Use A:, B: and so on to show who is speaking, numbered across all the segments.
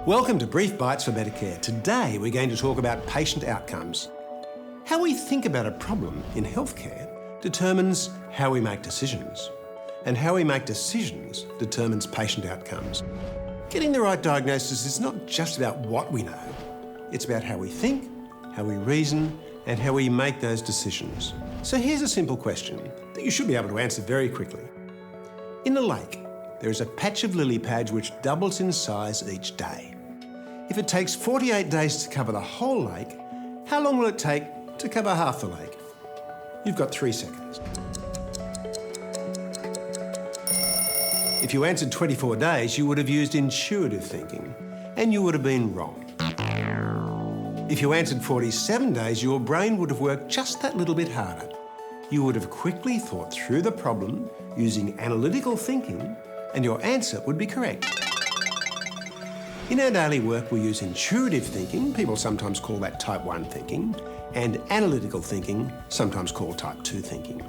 A: Welcome to BriefBites for Better Care. Today we're going to talk about patient outcomes. How we think about a problem in healthcare determines how we make decisions. And how we make decisions determines patient outcomes. Getting the right diagnosis is not just about what we know. It's about how we think, how we reason, and how we make those decisions. So here's a simple question that you should be able to answer very quickly. In a lake, there is a patch of lily pads which doubles in size each day. If it takes 48 days to cover the whole lake, how long will it take to cover half the lake? You've got 3 seconds. If you answered 24 days, you would have used intuitive thinking, and you would have been wrong. If you answered 47 days, your brain would have worked just that little bit harder. You would have quickly thought through the problem using analytical thinking, and your answer would be correct. In our daily work, we use intuitive thinking, people sometimes call that type 1 thinking, and analytical thinking, sometimes called type 2 thinking.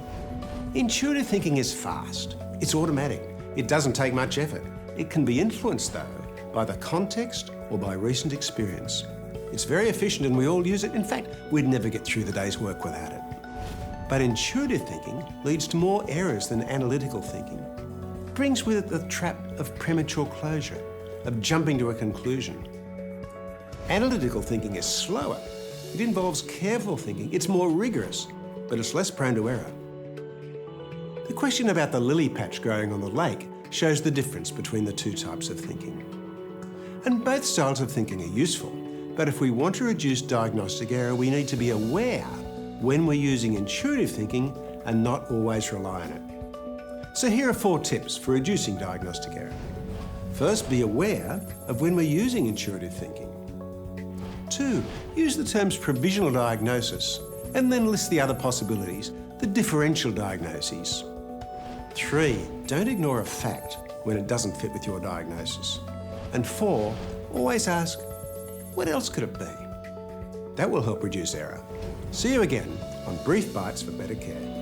A: Intuitive thinking is fast, it's automatic, it doesn't take much effort. It can be influenced, though, by the context or by recent experience. It's very efficient and we all use it. In fact, we'd never get through the day's work without it. But intuitive thinking leads to more errors than analytical thinking. It brings with it the trap of premature closure, of jumping to a conclusion. Analytical thinking is slower. It involves careful thinking. It's more rigorous, but it's less prone to error. The question about the lily patch growing on the lake shows the difference between the two types of thinking. And both styles of thinking are useful, but if we want to reduce diagnostic error, we need to be aware when we're using intuitive thinking and not always rely on it. So here are 4 tips for reducing diagnostic error. First, be aware of when we're using intuitive thinking. 2, use the terms provisional diagnosis and then list the other possibilities, the differential diagnoses. 3, don't ignore a fact when it doesn't fit with your diagnosis. And 4, always ask, what else could it be? That will help reduce error. See you again on BriefBites for Better Care.